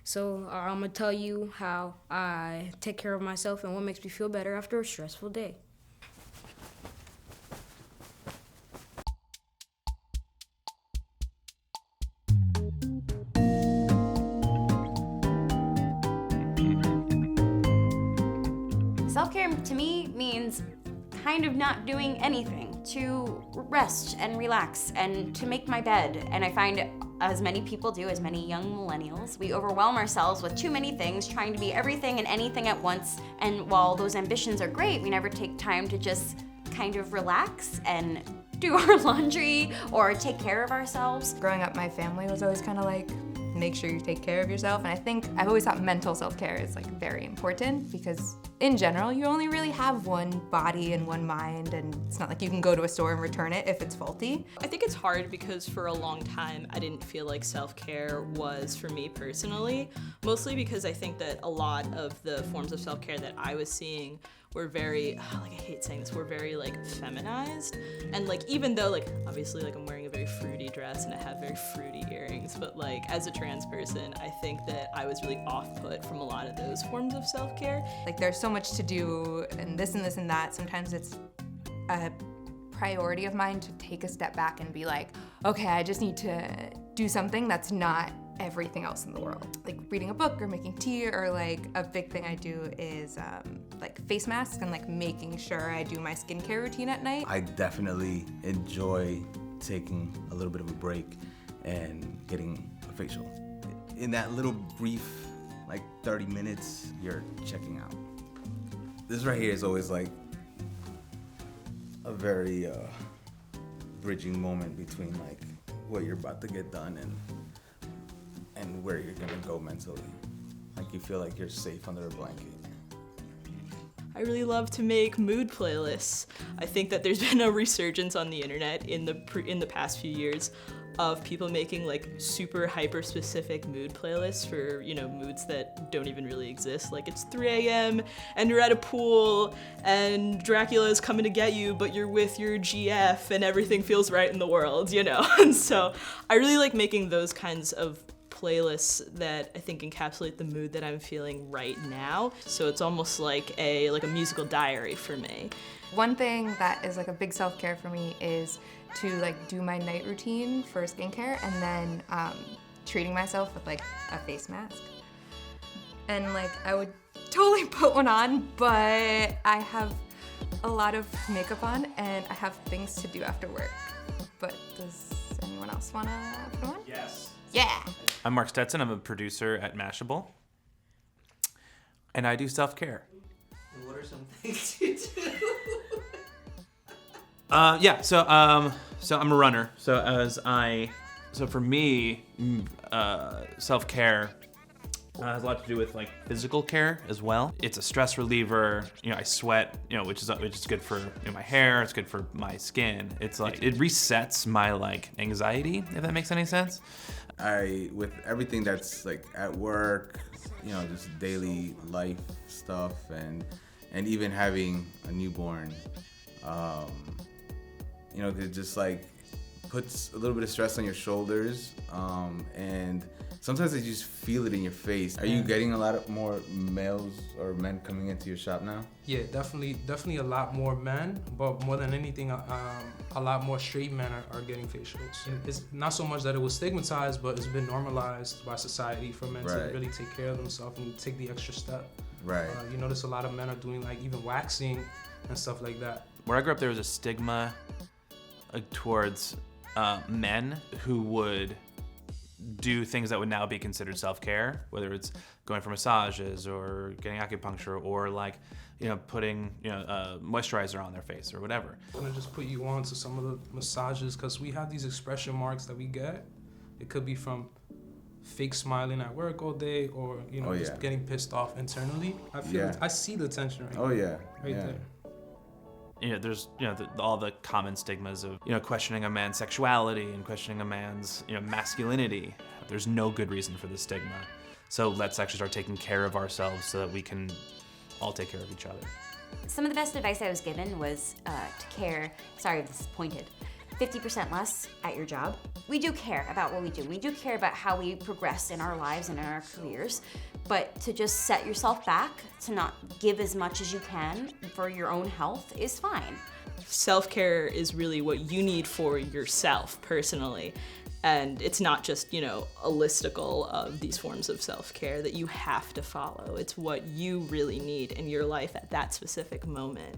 So I'm gonna tell you how I take care of myself and what makes me feel better after a stressful day. Self-care to me means kind of not doing anything, to rest and relax and to make my bed. And I find, as many people do, as many young millennials, we overwhelm ourselves with too many things, trying to be everything and anything at once. And while those ambitions are great, we never take time to just kind of relax and do our laundry or take care of ourselves. Growing up, my family was always kind of like, make sure you take care of yourself. And I think I've always thought mental self-care is like very important because in general, you only really have one body and one mind, and it's not like you can go to a store and return it if it's faulty. I think it's hard because for a long time, I didn't feel like self-care was for me personally, mostly because I think that a lot of the forms of self-care that I was seeing were very, I hate saying this, were very like feminized. And like, even though like, obviously like I'm wearing a very fruity dress and I have very fruity earrings, but like as a trans person, I think that I was really off-put from a lot of those forms of self-care. Like there's so much to do and this and this and that. Sometimes it's a priority of mine to take a step back and be like, okay, I just need to do something that's not everything else in the world. Like reading a book or making tea, or like a big thing I do is like face masks and like making sure I do my skincare routine at night. I definitely enjoy taking a little bit of a break and getting a facial. In that little brief, like 30 minutes, you're checking out. This right here is always like a very bridging moment between like what you're about to get done and where you're gonna go mentally. Like you feel like you're safe under a blanket. I really love to make mood playlists. I think that there's been a resurgence on the internet in the past few years of people making like super hyper specific mood playlists for, you know, moods that don't even really exist. Like it's 3 a.m. and you're at a pool and Dracula is coming to get you, but you're with your GF and everything feels right in the world, you know? And so I really like making those kinds of playlists that I think encapsulate the mood that I'm feeling right now. So it's almost like a musical diary for me. One thing that is like a big self-care for me is to like do my night routine for skincare and then treating myself with like a face mask. And like I would totally put one on, but I have a lot of makeup on and I have things to do after work. But does anyone else want to put on? Yes. Yeah. I'm Mark Stetson. I'm a producer at Mashable. And I do self-care. And what are some things you do? So I'm a runner. So for me, self-care has a lot to do with like physical care as well. It's a stress reliever. You know, I sweat, you know, which is good for, you know, my hair. It's good for my skin. It's like it resets my like anxiety, if that makes any sense. With everything that's like at work, you know, just daily life stuff, and even having a newborn, you know, it just like puts a little bit of stress on your shoulders, and sometimes you just feel it in your face. Are you getting a lot more males or men coming into your shop now? Yeah, definitely a lot more men, but more than anything, a lot more straight men are getting facials. And it's not so much that it was stigmatized, but it's been normalized by society for men to really take care of themselves and take the extra step. Right. You notice a lot of men are doing like even waxing and stuff like that. Where I grew up, there was a stigma towards men who would do things that would now be considered self-care, whether it's going for massages or getting acupuncture or like, you know, putting, you know, moisturizer on their face or whatever. I'm gonna just put you on to some of the massages because we have these expression marks that we get. It could be from fake smiling at work all day or, you know, just getting pissed off internally. I feel I see the tension right now. Right there. You know, there's, you know, all the common stigmas of, you know, questioning a man's sexuality and questioning a man's, you know, masculinity. There's no good reason for the stigma. So let's actually start taking care of ourselves so that we can all take care of each other. Some of the best advice I was given was to care, sorry if this is pointed, 50% less at your job. We do care about what we do. We do care about how we progress in our lives and in our careers, but to just set yourself back, to not give as much as you can for your own health is fine. Self-care is really what you need for yourself personally. And it's not just, a listicle of these forms of self-care that you have to follow. It's what you really need in your life at that specific moment.